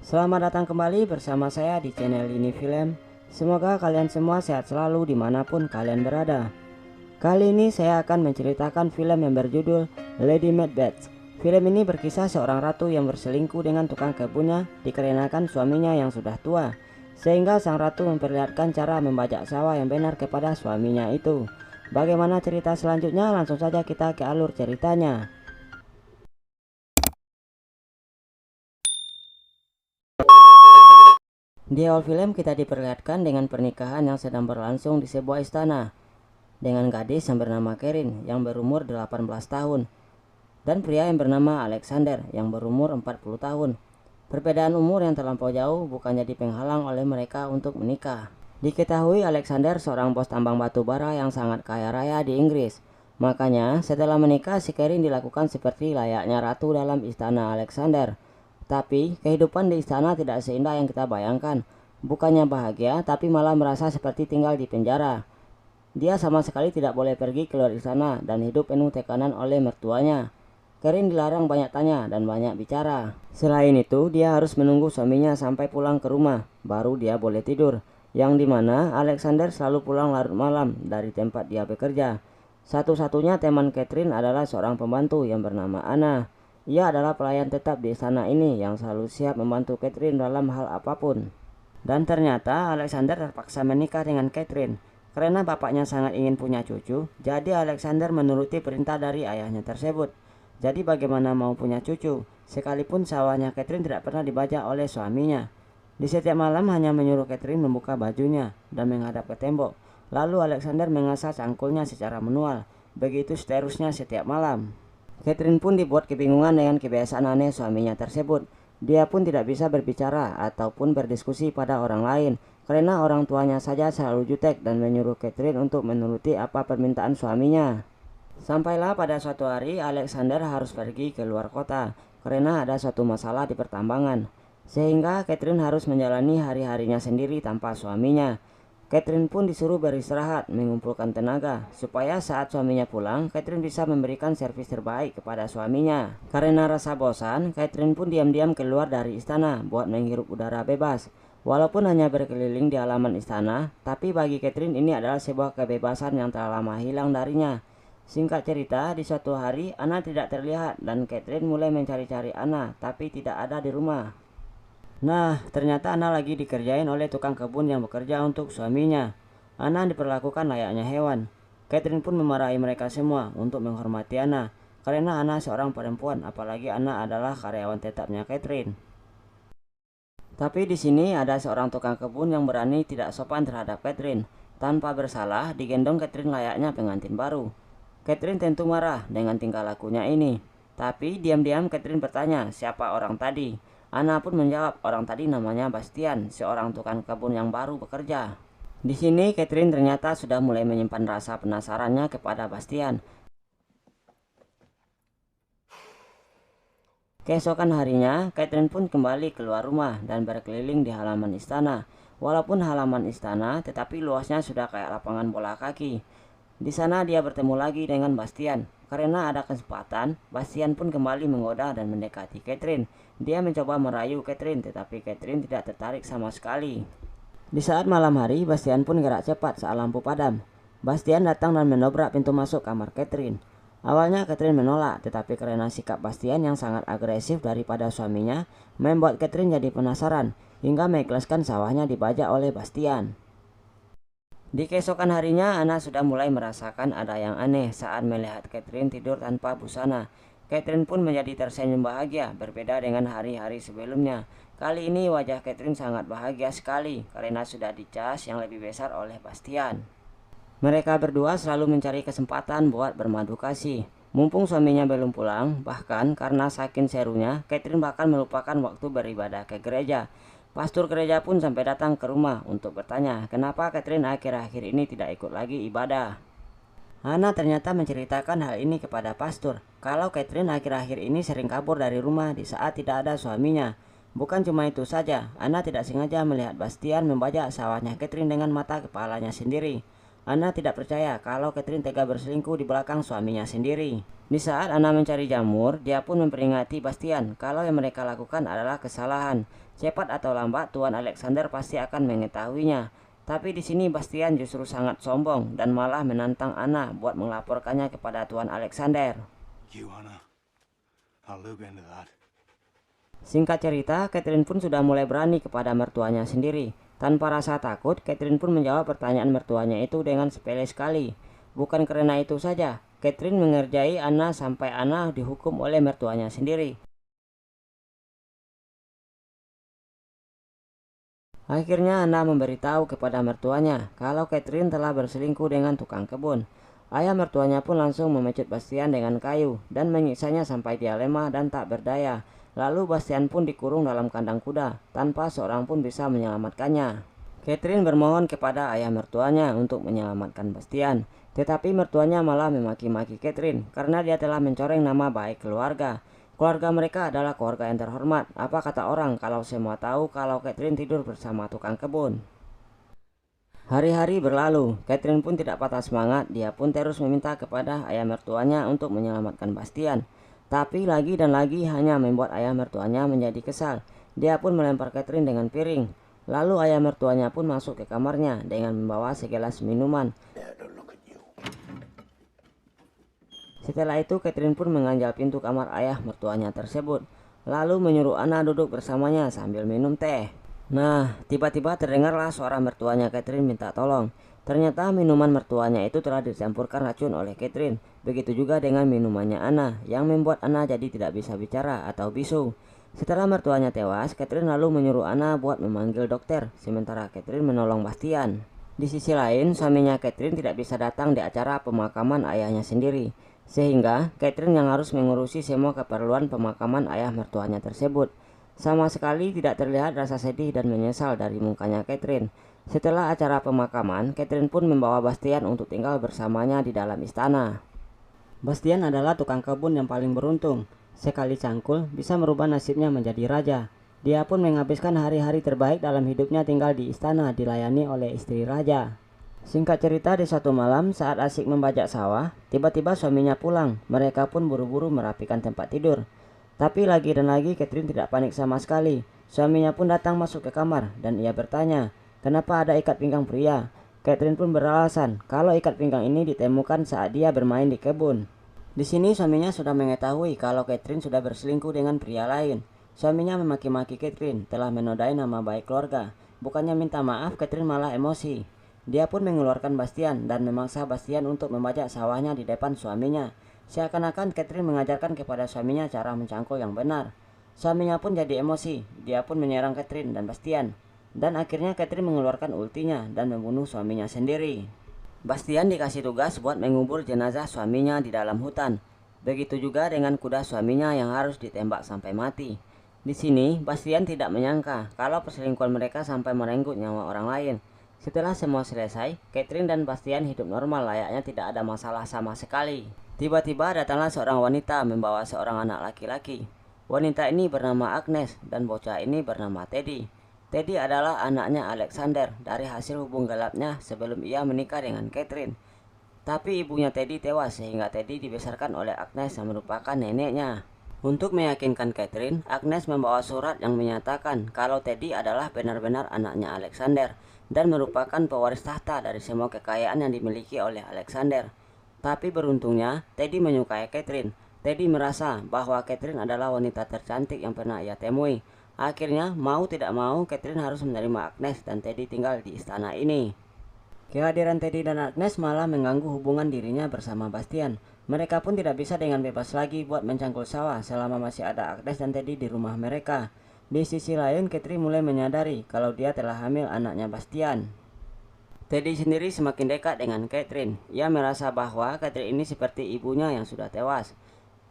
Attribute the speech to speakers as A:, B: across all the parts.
A: Selamat datang kembali bersama saya di channel ini film. Semoga kalian semua sehat selalu dimanapun kalian berada. Kali ini saya akan menceritakan film yang berjudul Lady Macbeth. Film ini berkisah seorang ratu yang berselingkuh dengan tukang kebunnya dikarenakan suaminya yang sudah tua, sehingga sang ratu memperlihatkan cara membajak sawah yang benar kepada suaminya itu. Bagaimana cerita selanjutnya? Langsung saja kita ke alur ceritanya. Di awal film kita diperlihatkan dengan pernikahan yang sedang berlangsung di sebuah istana dengan gadis yang bernama Kerin yang berumur 18 tahun dan pria yang bernama Alexander yang berumur 40 tahun. Perbedaan umur yang terlampau jauh bukan jadi penghalang oleh mereka untuk menikah. Diketahui Alexander seorang bos tambang batu bara yang sangat kaya raya di Inggris. Makanya setelah menikah si Kerin dilakukan seperti layaknya ratu dalam istana Alexander. Tapi kehidupan di istana tidak seindah yang kita bayangkan. Bukannya bahagia tapi malah merasa seperti tinggal di penjara. Dia sama sekali tidak boleh pergi keluar istana dan hidup penuh tekanan oleh mertuanya. Kerin dilarang banyak tanya dan banyak bicara. Selain itu, dia harus menunggu suaminya sampai pulang ke rumah, baru dia boleh tidur. Yang dimana Alexander selalu pulang larut malam dari tempat dia bekerja. Satu-satunya teman Catherine adalah seorang pembantu yang bernama Anna. Ia adalah pelayan tetap di istana ini yang selalu siap membantu Catherine dalam hal apapun. Dan ternyata Alexander terpaksa menikah dengan Catherine. Karena bapaknya sangat ingin punya cucu, jadi Alexander menuruti perintah dari ayahnya tersebut. Jadi bagaimana mau punya cucu, sekalipun sawahnya Catherine tidak pernah dibajak oleh suaminya. Di setiap malam hanya menyuruh Catherine membuka bajunya dan menghadap ke tembok. Lalu Alexander mengasah cangkulnya secara manual. Begitu seterusnya setiap malam. Catherine pun dibuat kebingungan dengan kebiasaan aneh suaminya tersebut. Dia pun tidak bisa berbicara ataupun berdiskusi pada orang lain karena orang tuanya saja selalu jutek dan menyuruh Catherine untuk menuruti apa permintaan suaminya. Sampailah pada suatu hari Alexander harus pergi ke luar kota karena ada suatu masalah di pertambangan, sehingga Catherine harus menjalani hari-harinya sendiri tanpa suaminya. Catherine pun disuruh beristirahat, mengumpulkan tenaga, supaya saat suaminya pulang, Catherine bisa memberikan servis terbaik kepada suaminya. Karena rasa bosan, Catherine pun diam-diam keluar dari istana buat menghirup udara bebas. Walaupun hanya berkeliling di halaman istana, tapi bagi Catherine ini adalah sebuah kebebasan yang telah lama hilang darinya. Singkat cerita, di suatu hari Anna tidak terlihat dan Catherine mulai mencari-cari Anna, tapi tidak ada di rumah. Nah, ternyata Anna lagi dikerjain oleh tukang kebun yang bekerja untuk suaminya. Anna diperlakukan layaknya hewan. Catherine pun memarahi mereka semua untuk menghormati Anna, karena Anna seorang perempuan, apalagi Anna adalah karyawan tetapnya Catherine. Tapi di sini ada seorang tukang kebun yang berani tidak sopan terhadap Catherine. Tanpa bersalah, digendong Catherine layaknya pengantin baru. Catherine tentu marah dengan tingkah lakunya ini. Tapi diam-diam Catherine bertanya siapa orang tadi. Anna pun menjawab orang tadi namanya Bastian, seorang tukang kebun yang baru bekerja. Di sini Catherine ternyata sudah mulai menyimpan rasa penasarannya kepada Bastian. Keesokan harinya, Catherine pun kembali keluar rumah dan berkeliling di halaman istana. Walaupun halaman istana, tetapi luasnya sudah kayak lapangan bola kaki. Di sana dia bertemu lagi dengan Bastian. Karena ada kesempatan, Bastian pun kembali menggoda dan mendekati Catherine. Dia mencoba merayu Catherine, tetapi Catherine tidak tertarik sama sekali. Di saat malam hari, Bastian pun gerak cepat saat lampu padam. Bastian datang dan mendobrak pintu masuk kamar Catherine. Awalnya Catherine menolak, tetapi karena sikap Bastian yang sangat agresif daripada suaminya, membuat Catherine jadi penasaran, hingga mengikhlaskan sawahnya dibajak oleh Bastian. Di keesokan harinya, Anna sudah mulai merasakan ada yang aneh saat melihat Catherine tidur tanpa busana. Catherine pun menjadi tersenyum bahagia, berbeda dengan hari-hari sebelumnya. Kali ini wajah Catherine sangat bahagia sekali karena sudah dicas yang lebih besar oleh Bastian. Mereka berdua selalu mencari kesempatan buat bermadu kasih. Mumpung suaminya belum pulang, bahkan karena saking serunya, Catherine bahkan melupakan waktu beribadah ke gereja. Pastor gereja pun sampai datang ke rumah untuk bertanya kenapa Catherine akhir-akhir ini tidak ikut lagi ibadah. Hana ternyata menceritakan hal ini kepada pastor, kalau Catherine akhir-akhir ini sering kabur dari rumah di saat tidak ada suaminya. Bukan cuma itu saja, Hana tidak sengaja melihat Bastian membajak sawahnya Catherine dengan mata kepalanya sendiri. Anna tidak percaya kalau Catherine tega berselingkuh di belakang suaminya sendiri. Di saat Anna mencari jamur, dia pun memperingati Bastian kalau yang mereka lakukan adalah kesalahan. Cepat atau lambat Tuan Alexander pasti akan mengetahuinya. Tapi di sini Bastian justru sangat sombong dan malah menantang Anna buat melaporkannya kepada Tuan Alexander. Singkat cerita, Catherine pun sudah mulai berani kepada mertuanya sendiri. Tanpa rasa takut, Catherine pun menjawab pertanyaan mertuanya itu dengan sepele sekali. Bukan karena itu saja, Catherine mengerjai Anna sampai Anna dihukum oleh mertuanya sendiri. Akhirnya Anna memberitahu kepada mertuanya kalau Catherine telah berselingkuh dengan tukang kebun. Ayah mertuanya pun langsung memecut Bastian dengan kayu dan menyiksanya sampai dia lemah dan tak berdaya. Lalu Bastian pun dikurung dalam kandang kuda, tanpa seorang pun bisa menyelamatkannya. Catherine bermohon kepada ayah mertuanya untuk menyelamatkan Bastian, tetapi mertuanya malah memaki-maki Catherine karena dia telah mencoreng nama baik keluarga. Keluarga mereka adalah keluarga yang terhormat. Apa kata orang kalau semua tahu kalau Catherine tidur bersama tukang kebun? Hari-hari berlalu, Catherine pun tidak patah semangat. Dia pun terus meminta kepada ayah mertuanya untuk menyelamatkan Bastian. Tapi lagi dan lagi hanya membuat ayah mertuanya menjadi kesal. Dia pun melempar Catherine dengan piring. Lalu ayah mertuanya pun masuk ke kamarnya dengan membawa segelas minuman. Setelah itu Catherine pun mengganjal pintu kamar ayah mertuanya tersebut. Lalu menyuruh Anna duduk bersamanya sambil minum teh. Nah, tiba-tiba terdengarlah suara mertuanya Catherine minta tolong. Ternyata minuman mertuanya itu telah dicampurkan racun oleh Catherine. Begitu juga dengan minumannya Anna, yang membuat Anna jadi tidak bisa bicara atau bisu. Setelah mertuanya tewas, Catherine lalu menyuruh Anna buat memanggil dokter, sementara Catherine menolong Bastian. Di sisi lain, suaminya Catherine tidak bisa datang di acara pemakaman ayahnya sendiri, sehingga Catherine yang harus mengurusi semua keperluan pemakaman ayah mertuanya tersebut. Sama sekali tidak terlihat rasa sedih dan menyesal dari mukanya Catherine. Setelah acara pemakaman, Catherine pun membawa Bastian untuk tinggal bersamanya di dalam istana. Bastian adalah tukang kebun yang paling beruntung. Sekali cangkul, bisa merubah nasibnya menjadi raja. Dia pun menghabiskan hari-hari terbaik dalam hidupnya tinggal di istana dilayani oleh istri raja. Singkat cerita, di suatu malam saat asik membajak sawah, tiba-tiba suaminya pulang. Mereka pun buru-buru merapikan tempat tidur. Tapi lagi dan lagi Catherine tidak panik sama sekali. Suaminya pun datang masuk ke kamar dan ia bertanya, kenapa ada ikat pinggang pria? Catherine pun beralasan kalau ikat pinggang ini ditemukan saat dia bermain di kebun. Di sini suaminya sudah mengetahui kalau Catherine sudah berselingkuh dengan pria lain. Suaminya memaki-maki Catherine telah menodai nama baik keluarga. Bukannya minta maaf, Catherine malah emosi. Dia pun mengeluarkan Bastian dan memaksa Bastian untuk membajak sawahnya di depan suaminya. Seakan-akan Catherine mengajarkan kepada suaminya cara mencangkul yang benar. Suaminya pun jadi emosi. Dia pun menyerang Catherine dan Bastian. Dan akhirnya Catherine mengeluarkan ultinya dan membunuh suaminya sendiri. Bastian dikasih tugas buat mengubur jenazah suaminya di dalam hutan. Begitu juga dengan kuda suaminya yang harus ditembak sampai mati. Di sini, Bastian tidak menyangka kalau perselingkuhan mereka sampai merenggut nyawa orang lain. Setelah semua selesai, Catherine dan Bastian hidup normal layaknya tidak ada masalah sama sekali. Tiba-tiba datanglah seorang wanita membawa seorang anak laki-laki. Wanita ini bernama Agnes dan bocah ini bernama Teddy. Teddy adalah anaknya Alexander dari hasil hubung gelapnya sebelum ia menikah dengan Catherine. Tapi ibunya Teddy tewas sehingga Teddy dibesarkan oleh Agnes yang merupakan neneknya. Untuk meyakinkan Catherine, Agnes membawa surat yang menyatakan kalau Teddy adalah benar-benar anaknya Alexander dan merupakan pewaris tahta dari semua kekayaan yang dimiliki oleh Alexander. Tapi beruntungnya, Teddy menyukai Catherine. Teddy merasa bahwa Catherine adalah wanita tercantik yang pernah ia temui. Akhirnya, mau tidak mau, Catherine harus menerima Agnes dan Teddy tinggal di istana ini. Kehadiran Teddy dan Agnes malah mengganggu hubungan dirinya bersama Bastian. Mereka pun tidak bisa dengan bebas lagi buat mencangkul sawah selama masih ada Agnes dan Teddy di rumah mereka. Di sisi lain, Catherine mulai menyadari kalau dia telah hamil anaknya Bastian. Teddy sendiri semakin dekat dengan Catherine. Ia merasa bahwa Catherine ini seperti ibunya yang sudah tewas.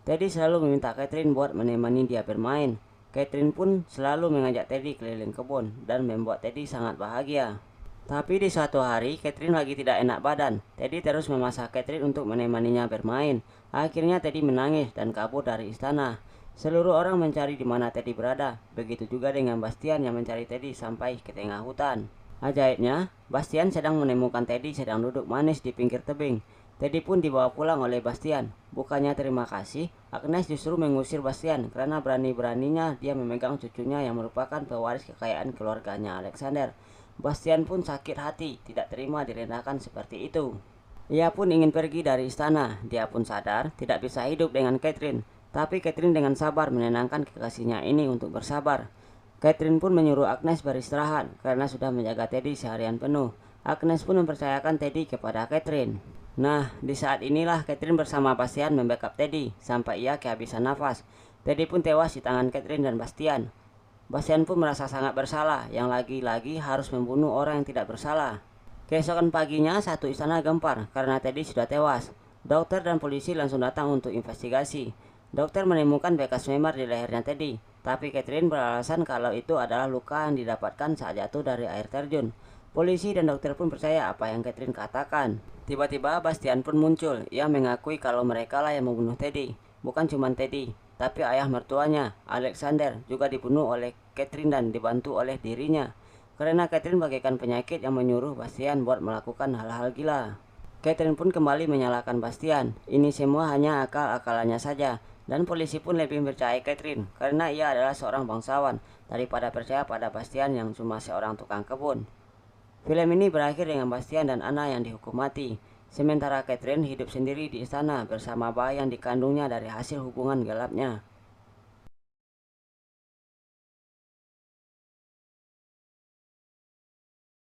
A: Teddy selalu meminta Catherine buat menemani dia bermain. Catherine pun selalu mengajak Teddy keliling kebun dan membuat Teddy sangat bahagia. Tapi di suatu hari, Catherine lagi tidak enak badan. Teddy terus memaksa Catherine untuk menemaninya bermain. Akhirnya Teddy menangis dan kabur dari istana. Seluruh orang mencari di mana Teddy berada. Begitu juga dengan Bastian yang mencari Teddy sampai ke tengah hutan. Ajaibnya, Bastian sedang menemukan Teddy sedang duduk manis di pinggir tebing. Teddy pun dibawa pulang oleh Bastian. Bukannya terima kasih, Agnes justru mengusir Bastian karena berani-beraninya dia memegang cucunya yang merupakan pewaris kekayaan keluarganya Alexander. Bastian pun sakit hati, tidak terima direndahkan seperti itu. Ia pun ingin pergi dari istana. Dia pun sadar tidak bisa hidup dengan Catherine. Tapi Catherine dengan sabar menenangkan kekasihnya ini untuk bersabar. Catherine pun menyuruh Agnes beristirahat karena sudah menjaga Teddy seharian penuh. Agnes pun mempercayakan Teddy kepada Catherine. Nah, di saat inilah Catherine bersama Bastian membackup Teddy sampai ia kehabisan nafas. Teddy pun tewas di tangan Catherine dan Bastian. Bastian pun merasa sangat bersalah, yang lagi-lagi harus membunuh orang yang tidak bersalah. Keesokan paginya, satu istana gempar karena Teddy sudah tewas. Dokter dan polisi langsung datang untuk investigasi. Dokter menemukan bekas memar di lehernya Teddy, tapi Catherine beralasan kalau itu adalah luka yang didapatkan saat jatuh dari air terjun. Polisi dan dokter pun percaya apa yang Catherine katakan. Tiba-tiba Bastian pun muncul. Ia mengakui kalau mereka lah yang membunuh Teddy. Bukan cuma Teddy, tapi ayah mertuanya, Alexander, juga dibunuh oleh Catherine dan dibantu oleh dirinya. Karena Catherine bagaikan penyakit yang menyuruh Bastian buat melakukan hal-hal gila. Catherine pun kembali menyalahkan Bastian. Ini semua hanya akal-akalannya saja. Dan polisi pun lebih percaya Catherine karena ia adalah seorang bangsawan daripada percaya pada Bastian yang cuma seorang tukang kebun. Film ini berakhir dengan Bastian dan Anna yang dihukum mati. Sementara Catherine hidup sendiri di istana bersama bayi yang dikandungnya dari hasil hubungan gelapnya.